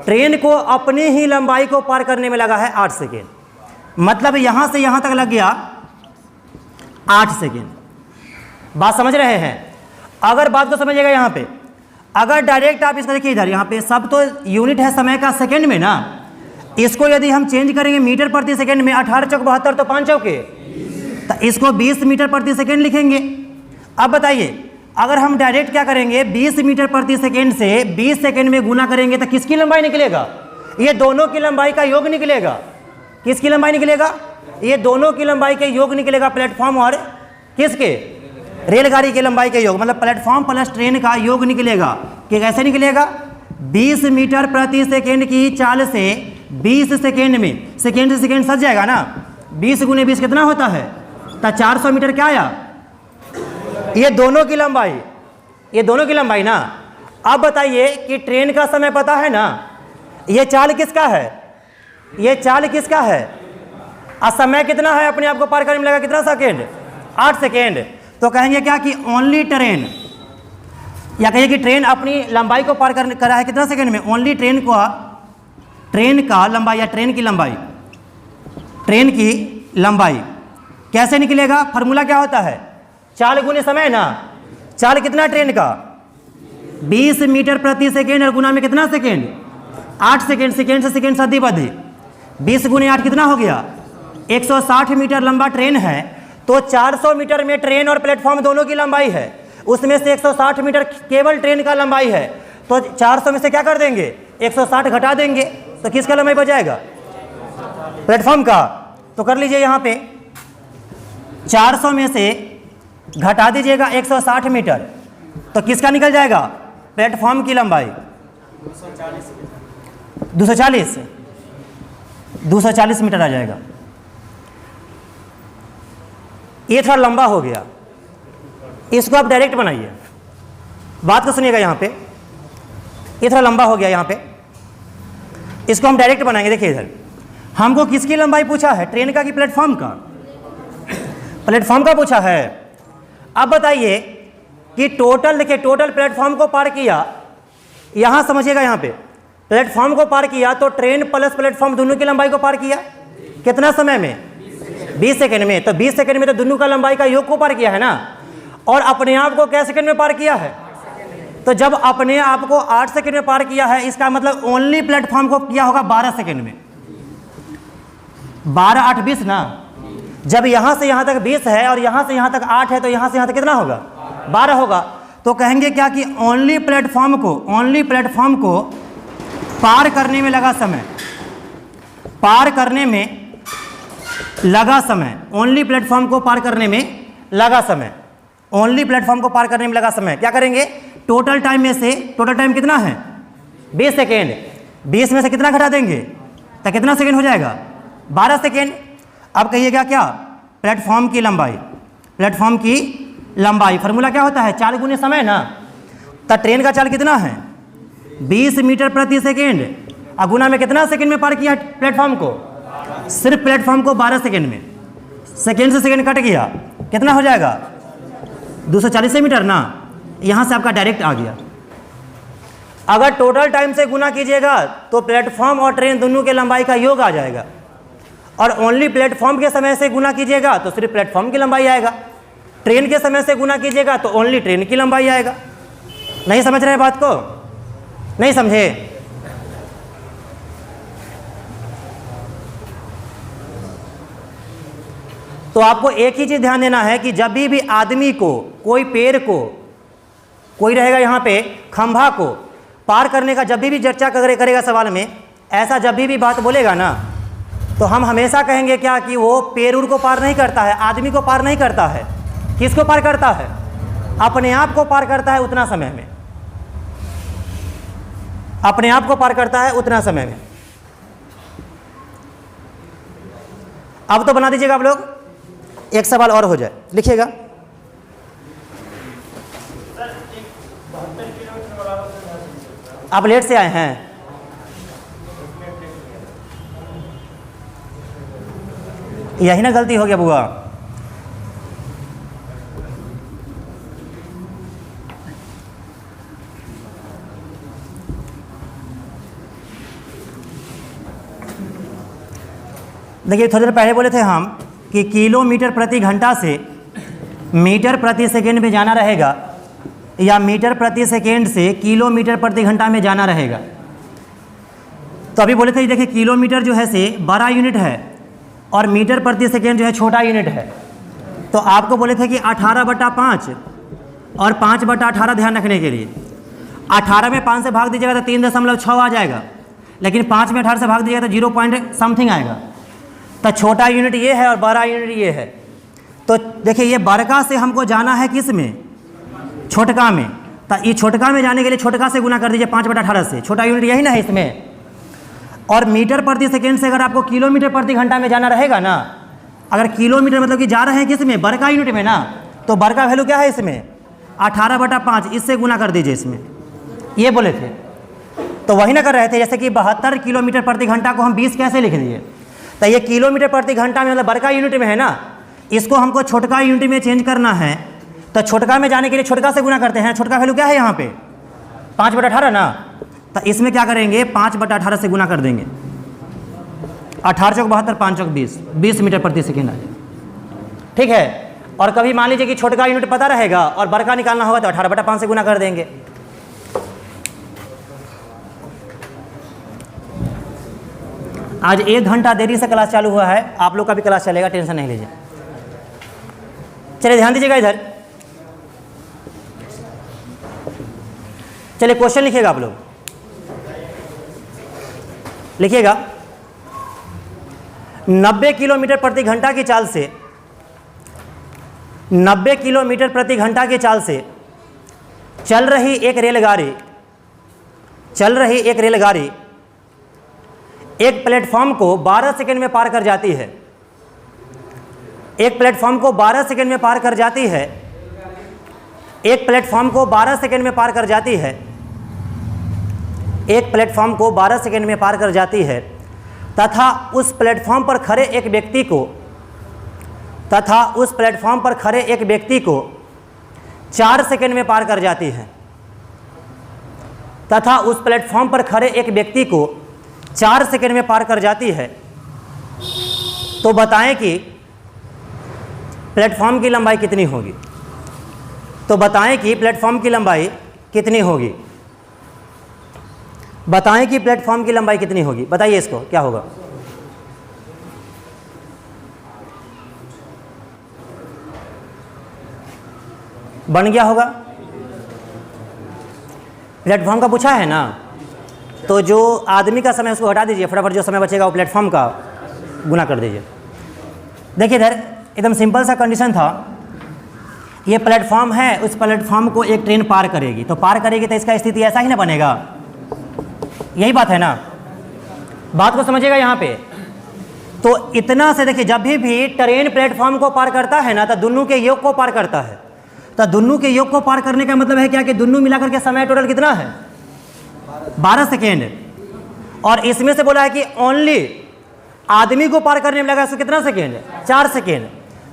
ट्रेन को अपनी ही लंबाई को पार करने में लगा है 8 सेकेंड। मतलब यहाँ से यहाँ तक लग गया 8 सेकेंड। बात समझ रहे हैं? अगर बात को समझिएगा यहाँ पे, अगर डायरेक्ट आप इसको देखिए, इधर यहाँ पे सब तो यूनिट है समय का सेकेंड में ना, इसको यदि हम चेंज करेंगे मीटर प्रति सेकेंड में, 18 चौक 72 तो 5 चौके, तो इसको 20 मीटर प्रति सेकेंड लिखेंगे। अब बताइए, अगर हम डायरेक्ट क्या करेंगे, 20 मीटर प्रति सेकेंड से 20 सेकेंड में गुना करेंगे तो किसकी लंबाई निकलेगा? ये दोनों की लंबाई का योग निकलेगा। किसकी लंबाई निकलेगा? ये दोनों की लंबाई के योग निकलेगा, प्लेटफॉर्म और किसके? रेलगाड़ी के लंबाई के योग, मतलब प्लेटफॉर्म प्लस ट्रेन का योग निकलेगा। कि कैसे निकलेगा? 20 मीटर प्रति सेकेंड की चाल से 20 सेकेंड में, सेकेंड से सेकेंड सज जाएगा ना, 20 गुने 20 कितना होता है? तो 400 मीटर क्या आया? ये दोनों की लंबाई, ये दोनों की लंबाई ना। अब बताइए कि ट्रेन का समय पता है ना, ये चाल किसका है? ये चाल किसका है? और समय कितना है अपने आप को पार करने में लगा कितना सेकेंड? 8 सेकेंड। तो कहेंगे क्या कि ओनली ट्रेन, या कहिए कि ट्रेन अपनी लंबाई को पार करा है कितना सेकेंड में? ओनली ट्रेन का लंबाई, या ट्रेन की लंबाई, ट्रेन की लंबाई कैसे निकलेगा? फार्मूला क्या होता है? चाल गुने समय ना। चाल कितना ट्रेन का? 20 मीटर प्रति सेकेंड, और गुना में कितना सेकेंड? 8 सेकेंड। सेकेंड से सेकेंड सदी बदे, 20 गुने 8 कितना हो गया? 160 मीटर लंबा ट्रेन है। तो 400 मीटर में ट्रेन और प्लेटफॉर्म दोनों की लंबाई है, उसमें से 160 मीटर केवल ट्रेन का लंबाई है। तो 400 में से क्या कर देंगे? 160 घटा देंगे, तो किसका लंबाई बच जाएगा? प्लेटफॉर्म का। तो कर लीजिए यहाँ पे, 400 में से घटा दीजिएगा 160 मीटर, तो किसका निकल जाएगा? प्लेटफॉर्म की लंबाई 240 मीटर आ जाएगा। ये थोड़ा लंबा हो गया, इसको आप डायरेक्ट बनाइए। बात को सुनिएगा यहाँ पे, ये थोड़ा लंबा हो गया यहाँ पे, इसको हम डायरेक्ट बनाएंगे। देखिए इधर हमको किसकी लंबाई पूछा है? ट्रेन का कि प्लेटफॉर्म का? प्लेटफॉर्म का पूछा है। अब बताइए कि टोटल, देखिए टोटल प्लेटफॉर्म को पार किया, यहाँ समझिएगा, यहाँ पे प्लेटफॉर्म को पार किया तो ट्रेन प्लस प्लेटफॉर्म दोनों की लंबाई को पार किया कितना समय में? 20 सेकेंड में। तो 20 सेकेंड में तो दोनों का लंबाई का योग को पार किया है ना, और अपने आप को क्या सेकेंड में पार किया है? तो जब अपने आप को 8 सेकेंड में पार किया है, इसका मतलब ओनली प्लेटफॉर्म को किया होगा 12 सेकेंड में। 12 8 20 ना। जब यहाँ से यहाँ तक 20 है और यहाँ से यहाँ तक 8 है, तो यहाँ से यहाँ तक कितना होगा? 12 होगा। तो कहेंगे क्या कि ओनली प्लेटफॉर्म को पार करने में लगा समय, पार करने में लगा समय, ओनली प्लेटफॉर्म को पार करने में लगा समय, ओनली प्लेटफॉर्म को पार करने में लगा समय क्या करेंगे? टोटल टाइम में से, टोटल टाइम कितना है? 20 सेकेंड। 20 में से कितना घटा देंगे तो कितना सेकेंड हो जाएगा? 12 सेकेंड। अब कहिएगा क्या? प्लेटफॉर्म की लंबाई, प्लेटफॉर्म की लंबाई फार्मूला क्या होता है? चाल गुने समय ना। तो ट्रेन का चाल कितना है? 20 मीटर प्रति सेकेंड, और गुना में कितना सेकेंड में पार किया प्लेटफॉर्म को? सिर्फ प्लेटफॉर्म को 12 सेकेंड में। सेकेंड से सेकेंड कट गया, कितना हो जाएगा? 240 मीटर ना। यहाँ से आपका डायरेक्ट आ गया। अगर टोटल टाइम से गुना कीजिएगा तो प्लेटफॉर्म और ट्रेन दोनों के लंबाई का योग आ जाएगा, और ओनली प्लेटफॉर्म के समय से गुना कीजिएगा तो सिर्फ प्लेटफॉर्म की लंबाई आएगा, ट्रेन के समय से गुना कीजिएगा तो ओनली ट्रेन की लंबाई आएगा। नहीं समझ रहे बात को? नहीं समझे? तो आपको एक ही चीज ध्यान देना है कि जब भी आदमी को, कोई पेड़ को, कोई रहेगा यहाँ पे खंभा को पार करने का जब भी चर्चा करेगा सवाल में, ऐसा जब भी बात बोलेगा ना, तो हम हमेशा कहेंगे क्या कि वो पेड़ को पार नहीं करता है, आदमी को पार नहीं करता है। किसको पार करता है? अपने आप को पार करता है उतना समय में, अपने आप को पार करता है उतना समय में। अब तो बना दीजिएगा आप लोग, एक सवाल और हो जाए, लिखिएगा। सर 72 किलोमीटर वाला आप लेट से आए हैं? यही ना गलती हो गया बुआ। देखिए थोड़ी देर पहले बोले थे हम कि किलोमीटर प्रति घंटा से मीटर प्रति सेकेंड में जाना रहेगा या मीटर प्रति सेकेंड से किलोमीटर प्रति घंटा में जाना रहेगा। तो अभी बोले थे देखिए किलोमीटर जो है से बड़ा यूनिट है और मीटर प्रति सेकेंड जो है छोटा यूनिट है। तो आपको बोले थे कि 18/5 और 5/18 ध्यान रखने के लिए। 18 में 5 से भाग दीजिएगा तो 3.6 आ जाएगा, लेकिन 5 में 18 से भाग दीजिएगा तो 0 पॉइंट समथिंग आएगा। तो छोटा यूनिट ये है और बड़ा यूनिट ये है। तो देखिए ये बड़का से हमको जाना है किस में? छोटका में। तो ये छोटका में जाने के लिए छोटका से गुना कर दीजिए 5/18 से, छोटा यूनिट यही ना है इसमें। और मीटर प्रति सेकेंड से अगर आपको किलोमीटर प्रति घंटा में जाना रहेगा ना, अगर किलोमीटर मतलब कि जा रहे हैं किस में? बड़का यूनिट में ना, तो बड़का वैल्यू क्या है इसमें? 18/5, इससे गुना कर दीजिए इसमें। ये बोले थे तो वही ना कर रहे थे। जैसे कि 72 किलोमीटर प्रति घंटा को हम 20 कैसे लिख दिए? तो ये किलोमीटर प्रति घंटा में मतलब बड़का यूनिट में है ना, इसको हमको छोटका यूनिट में चेंज करना है। तो छोटका में जाने के लिए छोटका से गुना करते हैं। छोटका वैल्यू क्या है यहाँ पे? 5/18 ना। तो इसमें क्या करेंगे? 5/18 से गुना कर देंगे। 18 चौक 72, 5 चौक 20, 20 मीटर प्रति सेकेंड आ जाएगा। ठीक है। और कभी मान लीजिए कि छोटका यूनिट पता रहेगा और बड़का निकालना होगा तो 18/5 से गुना कर देंगे। आज 1 घंटा देरी से क्लास चालू हुआ है, आप लोग का भी क्लास चलेगा, टेंशन नहीं लीजिए। चलिए ध्यान दीजिएगा इधर। चलिए क्वेश्चन लिखिएगा, आप लोग लिखिएगा। 90 किलोमीटर प्रति घंटा की चाल से 90 किलोमीटर प्रति घंटा की चाल से चल रही एक रेलगाड़ी एक प्लेटफॉर्म को 12 सेकंड में पार कर जाती है। एक प्लेटफॉर्म को 12 सेकंड में पार कर जाती है। एक प्लेटफॉर्म को 12 सेकंड में पार कर जाती है। एक प्लेटफॉर्म को 12 सेकंड में पार कर जाती है तथा उस प्लेटफॉर्म पर खड़े एक व्यक्ति को 4 सेकंड में पार कर जाती है। तथा उस प्लेटफॉर्म पर खड़े एक व्यक्ति को 4 सेकंड में पार कर जाती है। तो बताएं कि प्लेटफॉर्म की लंबाई कितनी होगी? तो बताएं कि प्लेटफॉर्म की लंबाई कितनी होगी? बताएं कि प्लेटफॉर्म की लंबाई कितनी होगी? बताइए इसको क्या होगा? बन गया होगा। प्लेटफॉर्म का पूछा है ना, तो जो आदमी का समय उसको हटा दीजिए, फटाफट जो समय बचेगा वो प्लेटफॉर्म का गुना कर दीजिए। देखिए इधर एकदम सिंपल सा कंडीशन था। ये प्लेटफॉर्म है, उस प्लेटफॉर्म को एक ट्रेन पार करेगी, तो पार करेगी तो इसका स्थिति ऐसा ही ना बनेगा। यही बात है ना, बात को समझिएगा यहाँ पे। तो इतना से देखिए, जब भी ट्रेन प्लेटफॉर्म को पार करता है ना, तो दोनों के योग को पार करता है। तो दोनों के योग को पार करने का मतलब है क्या कि दोनों मिलाकर के समय टोटल कितना है? 12 सेकेंड। और इसमें से बोला है कि ओनली आदमी को पार करने में लगा इसको कितना सेकेंड? 4 सेकेंड।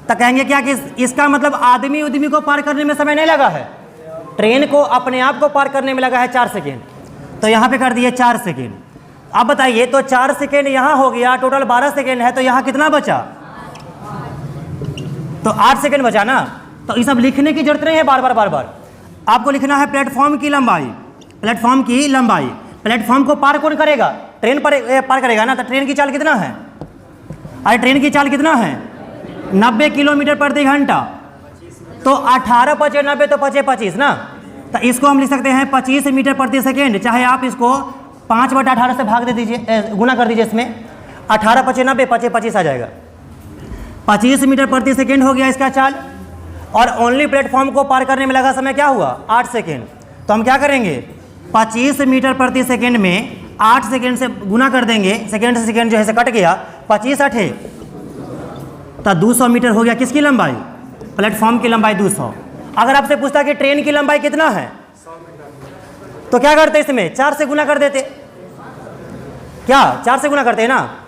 तो कहेंगे क्या कि इसका मतलब आदमी को पार करने में समय नहीं लगा है, ट्रेन को अपने आप को पार करने में लगा है 4 सेकेंड। तो यहाँ पे कर दिए 4 सेकेंड। अब बताइए, तो 4 सेकेंड यहाँ हो गया, टोटल 12 सेकेंड है, तो यहाँ कितना बचा? तो 8 सेकेंड बचा ना। तो ये सब लिखने की जरूरत नहीं है बार बार। आपको लिखना है प्लेटफॉर्म की लंबाई। प्लेटफॉर्म की लंबाई, प्लेटफॉर्म को पार कौन करेगा? ट्रेन पर पार करेगा ना। तो ट्रेन की चाल कितना है? अरे ट्रेन की चाल कितना है? 90 किलोमीटर प्रति घंटा। तो 18 × 90 तो 25 ना। तो इसको हम लिख सकते हैं 25 मीटर प्रति सेकेंड। चाहे आप इसको 5/18 से भाग दे दीजिए, गुना कर दीजिए इसमें। 18 × 90 25 आ जाएगा। 25 मीटर प्रति सेकेंड हो गया इसका चाल। और ओनली प्लेटफॉर्म को पार करने में लगा समय क्या हुआ? 8 सेकेंड। तो हम क्या करेंगे? 25 मीटर प्रति सेकेंड में 8 सेकेंड से गुना कर देंगे। सेकेंड से सेकेंड जो है से कट गया, 25 8 तो 200 मीटर हो गया। किसकी लंबाई? प्लेटफॉर्म की लंबाई 200। अगर आपसे पूछता कि ट्रेन की लंबाई कितना है, तो क्या करते इसमें 4 से गुना कर देते, क्या 4 से गुना करते हैं ना,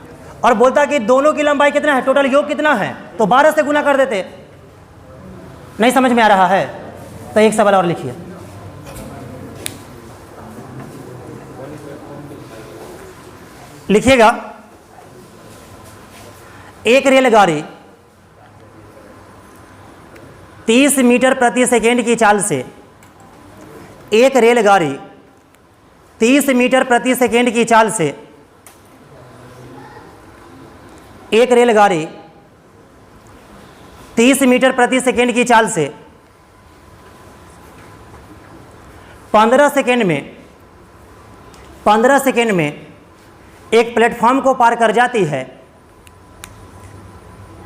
और बोलता कि दोनों की लंबाई कितना है, टोटल योग कितना है, तो 12 से गुना कर देते। नहीं समझ में आ रहा है तो एक सवाल और लिखिए। लिखिएगा, एक रेलगाड़ी 30 मीटर प्रति सेकेंड की चाल से, एक रेलगाड़ी 30 मीटर प्रति सेकेंड की चाल से, एक रेलगाड़ी 30 मीटर प्रति सेकेंड की चाल से 15 सेकेंड में एक प्लेटफॉर्म को पार कर जाती है।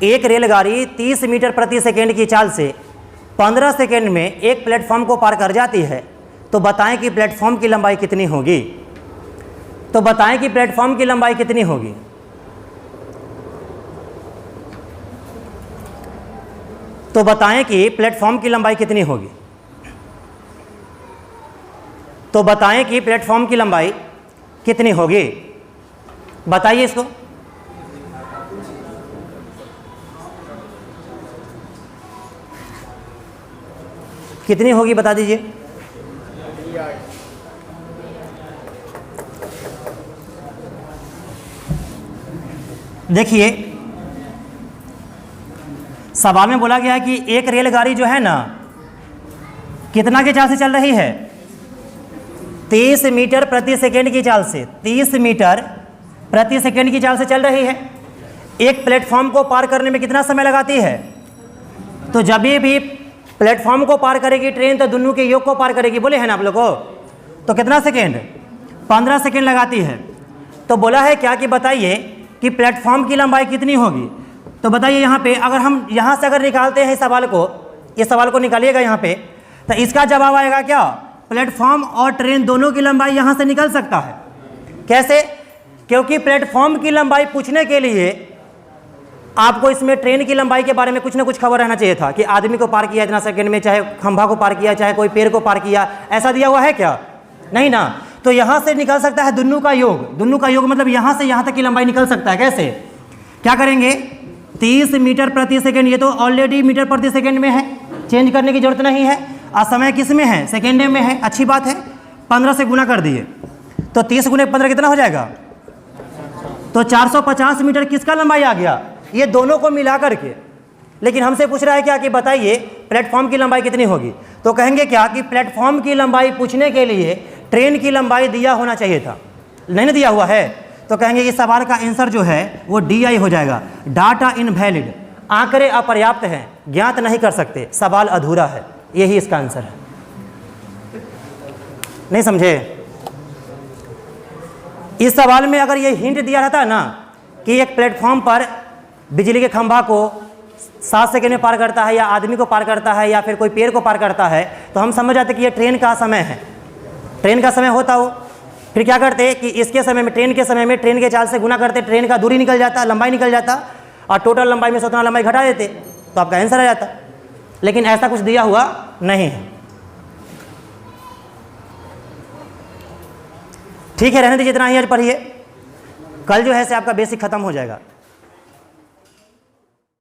एक रेलगाड़ी 30 मीटर प्रति सेकेंड की चाल से 15 सेकेंड में एक प्लेटफॉर्म को पार कर जाती है, तो बताएं कि प्लेटफॉर्म की लंबाई कितनी होगी। तो बताएं कि प्लेटफॉर्म की लंबाई कितनी होगी। तो बताएं कि प्लेटफॉर्म की लंबाई कितनी होगी। तो बताएं कि प्लेटफॉर्म की लंबाई कितनी होगी, बताइए इसको। कितनी होगी बता दीजिए। देखिए सवाल में बोला गया है कि एक रेलगाड़ी जो है ना कितना की चाल से चल रही है, 30 मीटर प्रति सेकेंड की चाल से, 30 मीटर प्रति सेकेंड की चाल से चल रही है। एक प्लेटफॉर्म को पार करने में कितना समय लगाती है, तो जब भी प्लेटफॉर्म को पार करेगी ट्रेन तो दोनों के योग को पार करेगी, बोले हैं ना आप लोग को, तो कितना सेकेंड, 15 सेकेंड लगाती है। तो बोला है क्या कि बताइए कि प्लेटफॉर्म की लंबाई कितनी होगी। तो बताइए यहाँ पे अगर हम यहाँ से अगर निकालते हैं सवाल को, इस सवाल को निकालिएगा यहाँ पे, तो इसका जवाब आएगा क्या, प्लेटफॉर्म और ट्रेन दोनों की लंबाई यहाँ से निकल सकता है। कैसे, क्योंकि प्लेटफॉर्म की लंबाई पूछने के लिए आपको इसमें ट्रेन की लंबाई के बारे में कुछ ना कुछ खबर रहना चाहिए था कि आदमी को पार किया इतना सेकंड में, चाहे खंभा को पार किया, चाहे कोई पेड़ को पार किया, ऐसा दिया हुआ है क्या, नहीं ना। तो यहाँ से निकल सकता है दोनों का योग, दोनों का योग मतलब यहाँ से यहाँ तक की लंबाई निकल सकता है। कैसे, क्या करेंगे, 30 मीटर प्रति सेकेंड, ये तो ऑलरेडी मीटर प्रति सेकेंड में है, चेंज करने की जरूरत नहीं है। और समय किस में है, सेकेंड में है, अच्छी बात है। 15 से गुना कर दिए तो 30 गुने 15 कितना हो जाएगा, तो 450 मीटर किसका लंबाई आ गया, ये दोनों को मिला करके। लेकिन हमसे पूछ रहा है क्या कि बताइए प्लेटफॉर्म की लंबाई कितनी होगी। तो कहेंगे क्या कि प्लेटफॉर्म की लंबाई पूछने के लिए ट्रेन की लंबाई दिया होना चाहिए था, नहीं ना दिया हुआ है, तो कहेंगे कि सवाल का आंसर जो है वो DI हो जाएगा, डाटा इनवैलिड, आंकड़े अपर्याप्त हैं, ज्ञात नहीं कर सकते, सवाल अधूरा है, यही इसका आंसर है। नहीं समझे। इस सवाल में अगर ये हिंट दिया रहता ना कि एक प्लेटफॉर्म पर बिजली के खंभा को 7 सेकेंड में पार करता है, या आदमी को पार करता है, या फिर कोई पेड़ को पार करता है, तो हम समझ जाते कि ये ट्रेन का समय है, ट्रेन का समय होता हो। फिर क्या करते कि इसके समय में, ट्रेन के समय में ट्रेन के चाल से गुना करते, ट्रेन का दूरी निकल जाता, लंबाई निकल जाता, और टोटल लंबाई में से उतना लंबाई घटा देते, तो आपका आंसर आ जाता। लेकिन ऐसा कुछ दिया हुआ नहीं है। ठीक है, रहने दीजिए, इतना ही आज पढ़िए, कल जो है से आपका बेसिक खत्म हो जाएगा।